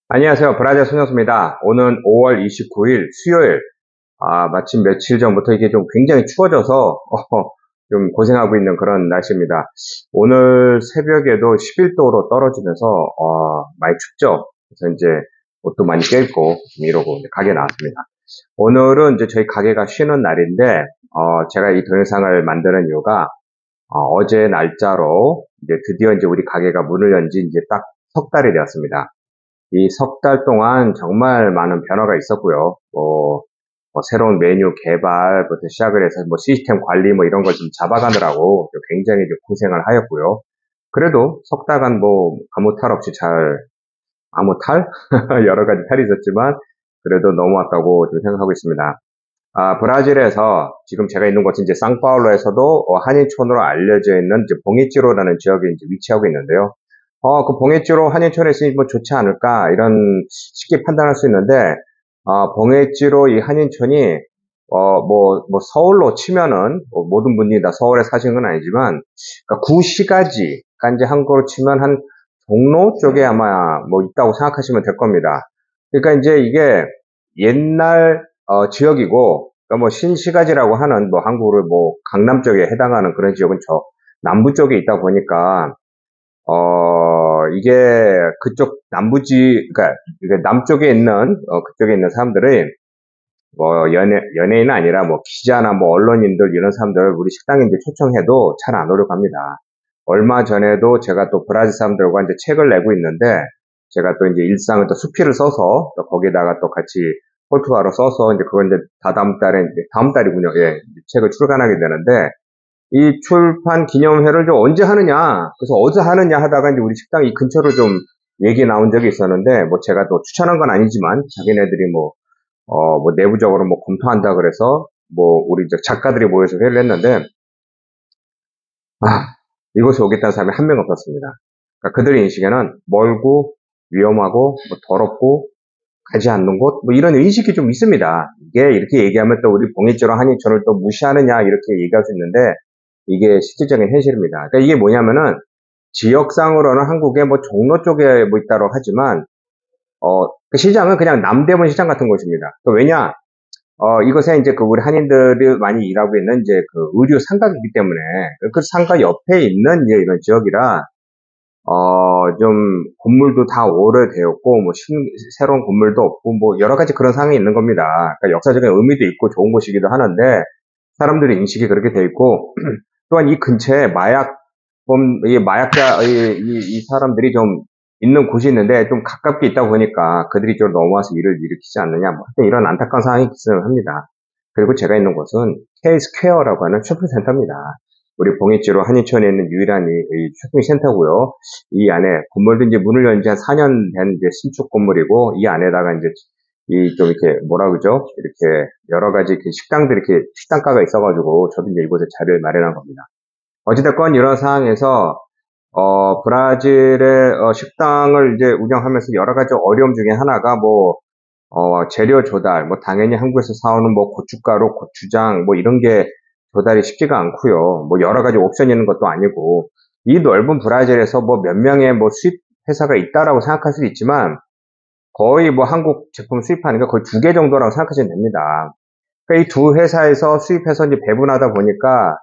안녕하세요. 브라질 손혁수입니다. 오는 5월 29일 수요일, 마침 며칠 전부터 이게 좀 굉장히 추워져서, 좀 고생하고 있는 그런 날씨입니다. 오늘 새벽에도 11도로 떨어지면서, 많이 춥죠? 그래서 이제 옷도 많이 껴입고, 좀 이러고 이제 가게에 나왔습니다. 오늘은 이제 저희 가게가 쉬는 날인데, 제가 이 동영상을 만드는 이유가, 어제 날짜로 이제 드디어 이제 우리 가게가 문을 연지 이제 딱 석 달이 되었습니다. 이 석 달 동안 정말 많은 변화가 있었고요. 새로운 메뉴 개발부터 시작을 해서 뭐 시스템 관리 뭐 이런 걸 좀 잡아가느라고 굉장히 이제 고생을 하였고요. 그래도 석 달간 뭐 아무 탈 없이 아무 탈? 여러 가지 탈이 있었지만 그래도 넘어왔다고 좀 생각하고 있습니다. 브라질에서 지금 제가 있는 곳은 이제 상파울루에서도 한인촌으로 알려져 있는 이제 봉이찌로라는 지역에 이제 위치하고 있는데요. 그 봉해찌로 한인촌에 있으니 뭐 좋지 않을까, 이런 쉽게 판단할 수 있는데, 봉해찌로 이 한인촌이, 뭐 서울로 치면은, 모든 분들이 다 서울에 사신 건 아니지만, 그러니까 구시가지, 그러니까 이제 한국으로 치면 한 종로 쪽에 아마 뭐 있다고 생각하시면 될 겁니다. 그러니까 이제 이게 옛날, 지역이고, 그러니까 뭐 신시가지라고 하는 뭐 한국으로 뭐 강남 쪽에 해당하는 그런 지역은 저 남부 쪽에 있다 보니까, 이게 그쪽 그러니까 이게 남쪽에 있는, 그쪽에 있는 사람들이 뭐 연예인은 아니라 뭐 기자나 뭐 언론인들 이런 사람들 우리 식당에 이제 초청해도 잘 안 오려고 합니다. 얼마 전에도 제가 또 브라질 사람들과 이제 책을 내고 있는데 제가 또 이제 일상을 또 수필을 써서 또 거기다가 또 같이 폴투아로 써서 이제 그건 이제 다다음 달에 이제 다음 달이군요. 예, 책을 출간하게 되는데 이 출판 기념회를 좀 언제 하느냐, 그래서 어디서 하느냐 하다가 이제 우리 식당 이 근처로 좀 얘기 나온 적이 있었는데, 뭐 제가 또 추천한 건 아니지만, 자기네들이 뭐 내부적으로 뭐 검토한다 그래서, 뭐 우리 이제 작가들이 모여서 회의를 했는데, 아, 이곳에 오겠다는 사람이 한 명 없었습니다. 그러니까 그들의 인식에는 멀고, 위험하고, 뭐 더럽고, 가지 않는 곳, 뭐 이런 의식이 좀 있습니다. 이게 이렇게 얘기하면 또 우리 봉익주로 한인촌을 또 무시하느냐, 이렇게 얘기할 수 있는데, 이게 실질적인 현실입니다. 그러니까 이게 뭐냐면은 지역상으로는 한국의 뭐 종로 쪽에 뭐 있다고 하지만 그 시장은 그냥 남대문 시장 같은 곳입니다. 왜냐? 이것에 이제 그 우리 한인들이 많이 일하고 있는 이제 그 의류 상가이기 때문에 그 상가 옆에 있는 이제 이런 지역이라 좀 건물도 다 오래되었고 뭐 새로운 건물도 없고 뭐 여러 가지 그런 상황이 있는 겁니다. 그러니까 역사적인 의미도 있고 좋은 곳이기도 하는데 사람들의 인식이 그렇게 돼 있고 또한 이 근처에 이 마약자, 이 사람들이 좀 있는 곳이 있는데 좀 가깝게 있다 보니까 그들이 좀 넘어와서 일을 일으키지 않느냐, 뭐 하여튼 이런 안타까운 상황이 발생합니다. 그리고 제가 있는 곳은 K스퀘어라고 하는 쇼핑센터입니다. 우리 봉해지로 한인촌에 있는 유일한 이 쇼핑센터고요. 이 안에 건물도 이제 문을 연 지 한 4년 된 이제 신축 건물이고 이 안에다가 이제 이 좀 이렇게 뭐라 그러죠? 이렇게 여러 가지 이렇게 식당가가 있어가지고 저도 이제 이곳에 자리를 마련한 겁니다. 어찌됐건 이런 상황에서 브라질의 식당을 이제 운영하면서 여러 가지 어려움 중에 하나가 재료 조달, 뭐 당연히 한국에서 사오는 뭐 고춧가루, 고추장 뭐 이런 게 조달이 쉽지가 않고요. 뭐 여러 가지 옵션이 있는 것도 아니고 이 넓은 브라질에서 뭐 몇 명의 뭐 수입 회사가 있다라고 생각할 수도 있지만 거의 뭐 한국 제품 수입하는 게 거의 2개 정도라고 생각하시면 됩니다. 그러니까 이 두 회사에서 수입해서 이제 배분하다 보니까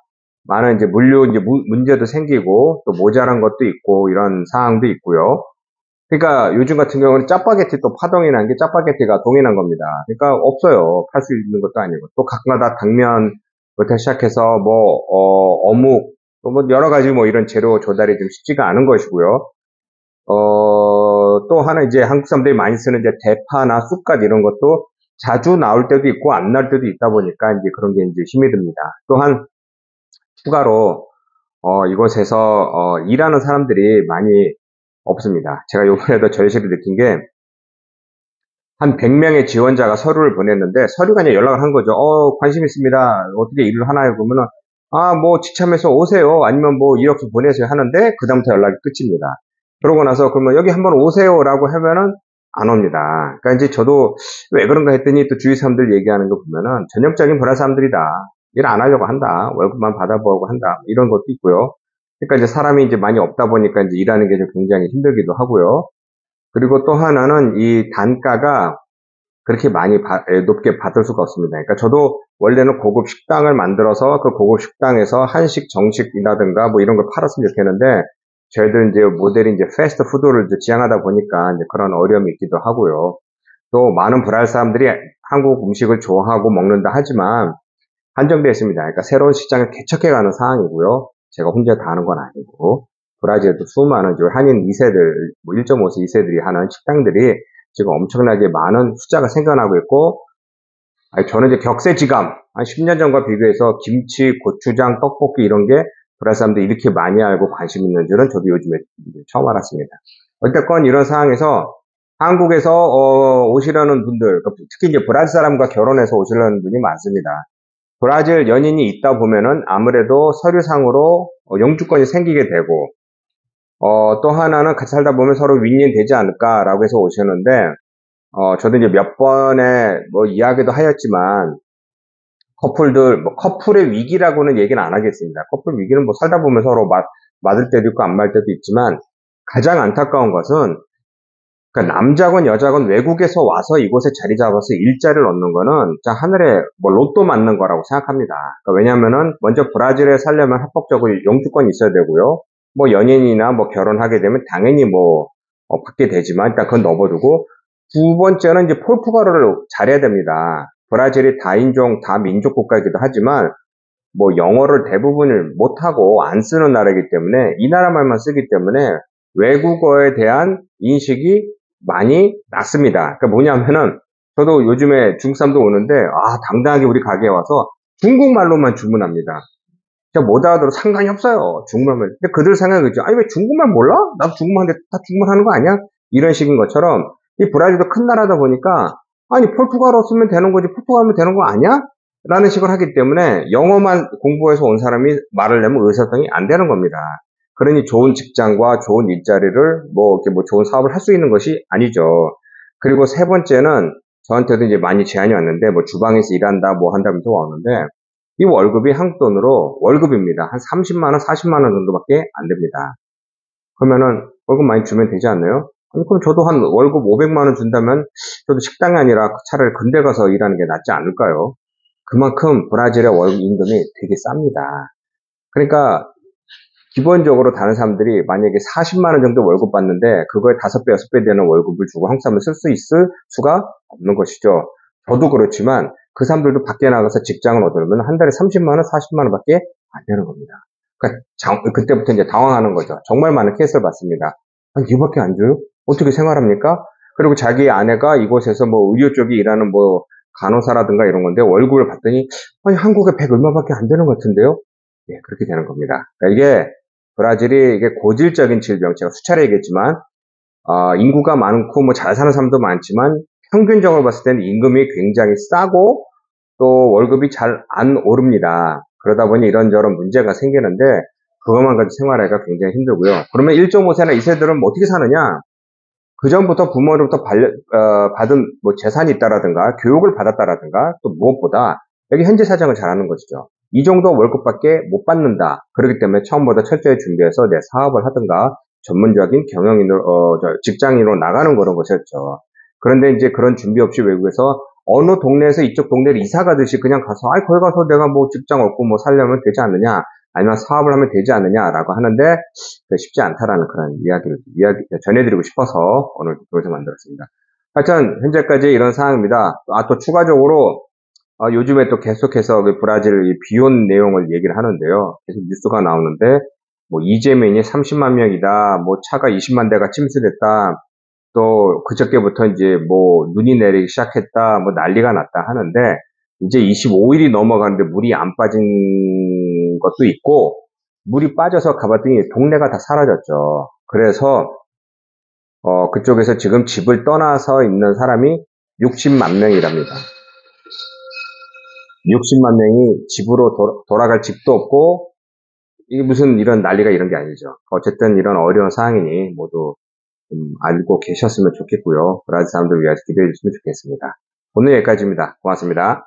많은 이제 물류 이제 문제도 생기고 또 모자란 것도 있고 이런 상황도 있고요. 그러니까 요즘 같은 경우는 짜파게티 또 파동이 난 게 짜파게티가 동일한 겁니다. 그러니까 없어요. 팔 수 있는 것도 아니고 또 각마다 당면부터 시작해서 어묵 또 뭐 여러 가지 뭐 이런 재료 조달이 좀 쉽지가 않은 것이고요. 또 하나 이제 한국 사람들이 많이 쓰는 이제 대파나 쑥갓 이런 것도 자주 나올 때도 있고 안 나올 때도 있다 보니까 이제 그런 게 이제 힘이 듭니다. 또한 추가로 이곳에서 일하는 사람들이 많이 없습니다. 제가 요번에도 저희실을 느낀 게 한 100명의 지원자가 서류를 보냈는데 서류가 이제 연락을 한 거죠. 관심 있습니다. 어떻게 일을 하나요? 그러면은 뭐 지참해서 오세요. 아니면 뭐 이력서 보내세요 하는데 그다음부터 연락이 끝입니다. 그러고 나서 그러면 여기 한번 오세요라고 하면은 안 옵니다. 그러니까 이제 저도 왜 그런가 했더니 또 주위 사람들 얘기하는 거 보면은 전형적인 브라 사람들이다. 일 안 하려고 한다. 월급만 받아보려고 한다. 이런 것도 있고요. 그러니까 이제 사람이 이제 많이 없다 보니까 이제 일하는 게 좀 굉장히 힘들기도 하고요. 그리고 또 하나는 이 단가가 그렇게 많이 높게 받을 수가 없습니다. 그러니까 저도 원래는 고급 식당을 만들어서 그 고급 식당에서 한식, 정식이라든가 뭐 이런 걸 팔았으면 좋겠는데 저희들 이제 모델이 이제 패스트푸드를 지향하다 보니까 이제 그런 어려움이 있기도 하고요. 또 많은 브라질 사람들이 한국 음식을 좋아하고 먹는다 하지만 한정되어 있습니다. 그러니까 새로운 시장을 개척해가는 상황이고요. 제가 혼자 다 하는 건 아니고 브라질에도 수많은 한인 2세들, 뭐 1.5세 2세들이 하는 식당들이 지금 엄청나게 많은 숫자가 생겨나고 있고, 저는 이제 격세지감, 한 10년 전과 비교해서 김치, 고추장, 떡볶이 이런 게 브라질 사람들이 이렇게 많이 알고 관심 있는 줄은 저도 요즘에 처음 알았습니다. 어쨌건 이런 상황에서 한국에서 오시려는 분들, 특히 이제 브라질 사람과 결혼해서 오시려는 분이 많습니다. 브라질 연인이 있다 보면은 아무래도 서류상으로 영주권이 생기게 되고, 또 하나는 같이 살다 보면 서로 윈윈 되지 않을까라고 해서 오셨는데, 저도 이제 몇 번의 뭐 이야기도 하였지만, 커플들, 뭐 커플의 위기라고는 얘기는 안 하겠습니다. 커플 위기는 뭐 살다 보면 서로 맞을 때도 있고 안 맞을 때도 있지만, 가장 안타까운 것은, 그러니까 남자건 여자건 외국에서 와서 이곳에 자리 잡아서 일자리를 얻는 거는 진짜 하늘에 뭐 로또 맞는 거라고 생각합니다. 그러니까 왜냐면은 먼저 브라질에 살려면 합법적으로 영주권이 있어야 되고요. 뭐 연인이나 뭐 결혼하게 되면 당연히 뭐 받게 되지만 일단 그건 넣어두고 두 번째는 이제 포르투갈어를 잘해야 됩니다. 브라질이 다인종 다민족 국가이기도 하지만 뭐 영어를 대부분을 못하고 안 쓰는 나라이기 때문에 이 나라 말만 쓰기 때문에 외국어에 대한 인식이 많이 낮습니다. 그러니까 뭐냐면은 저도 요즘에 중국 사람도 오는데 당당하게 우리 가게에 와서 중국말로만 주문합니다. 제가 못 알아들어 상관이 없어요. 중국말만. 근데 그들 생각이겠죠. 아니 왜 중국말 몰라? 나도 중국말 하는데 다 중국말 하는 거 아니야? 이런 식인 것처럼 이 브라질도 큰 나라다 보니까 아니 포르투갈어 쓰면 되는 거지 포르투갈 하면 되는 거 아니야? 라는 식으로 하기 때문에 영어만 공부해서 온 사람이 말을 내면 의사소통이 안 되는 겁니다. 그러니 좋은 직장과 좋은 일자리를 뭐 이렇게 뭐 좋은 사업을 할 수 있는 것이 아니죠. 그리고 세 번째는 저한테도 이제 많이 제안이 왔는데 뭐 주방에서 일한다 뭐 한다면서 왔는데 이 월급이 한국 돈으로 월급입니다. 한 30만 원, 40만 원 정도밖에 안 됩니다. 그러면은 월급 많이 주면 되지 않나요? 아니, 그럼 저도 한 월급 500만 원 준다면 저도 식당이 아니라 차라리 군대 가서 일하는 게 낫지 않을까요? 그만큼 브라질의 월급 임금이 되게 쌉니다. 그러니까 기본적으로 다른 사람들이 만약에 40만 원 정도 월급 받는데 그거에 5배, 6배 되는 월급을 주고 한국 사람을 쓸 수 있을 수가 없는 것이죠. 저도 그렇지만 그 사람들도 밖에 나가서 직장을 얻으려면 한 달에 30만 원, 40만 원밖에 안 되는 겁니다. 그러니까 그때부터 이제 당황하는 거죠. 정말 많은 케이스를 봤습니다. 아니, 이거밖에 안 줘요? 어떻게 생활합니까? 그리고 자기 아내가 이곳에서 뭐 의료 쪽에 일하는 뭐 간호사라든가 이런 건데 월급을 받더니 아니 한국에 100 얼마밖에 안 되는 것 같은데요? 예, 그렇게 되는 겁니다. 그러니까 이게 브라질이 이게 고질적인 질병, 제가 수차례 얘기했지만 인구가 많고 뭐 잘 사는 사람도 많지만 평균적으로 봤을 때는 임금이 굉장히 싸고 또 월급이 잘 안 오릅니다. 그러다 보니 이런저런 문제가 생기는데 그것만 가지고 생활하기가 굉장히 힘들고요. 그러면 1.5세나 2세들은 뭐 어떻게 사느냐? 그 전부터 부모로부터 받은 뭐 재산이 있다라든가 교육을 받았다라든가 또 무엇보다 여기 현재 사정을 잘하는 것이죠. 이 정도 월급밖에 못 받는다. 그렇기 때문에 처음보다 철저히 준비해서 내 사업을 하든가 전문적인 경영인으로 직장인으로 나가는 그런 것이었죠. 그런데 이제 그런 준비 없이 외국에서 어느 동네에서 이쪽 동네를 이사 가듯이 그냥 가서 거기 가서 내가 뭐 직장 얻고 뭐 살려면 되지 않느냐 아니면 사업을 하면 되지 않느냐라고 하는데 쉽지 않다라는 그런 이야기를 전해드리고 싶어서 오늘 동영상 만들었습니다. 하여튼 현재까지 이런 상황입니다. 또 추가적으로 요즘에 또 계속해서 그 브라질 비혼 내용을 얘기를 하는데요. 계속 뉴스가 나오는데 뭐 이재명이 30만 명이다, 뭐 차가 20만 대가 침수됐다, 또 그저께부터 이제 뭐 눈이 내리기 시작했다, 뭐 난리가 났다 하는데 이제 25일이 넘어가는데 물이 안 빠진 것도 있고 물이 빠져서 가봤더니 동네가 다 사라졌죠. 그래서 그쪽에서 지금 집을 떠나서 있는 사람이 60만 명이랍니다. 60만 명이 집으로 돌아갈 집도 없고 이게 무슨 이런 난리가 이런 게 아니죠. 어쨌든 이런 어려운 상황이니 모두 좀 알고 계셨으면 좋겠고요. 브라질 사람들 위해서 기도해 주시면 좋겠습니다. 오늘 여기까지입니다. 고맙습니다.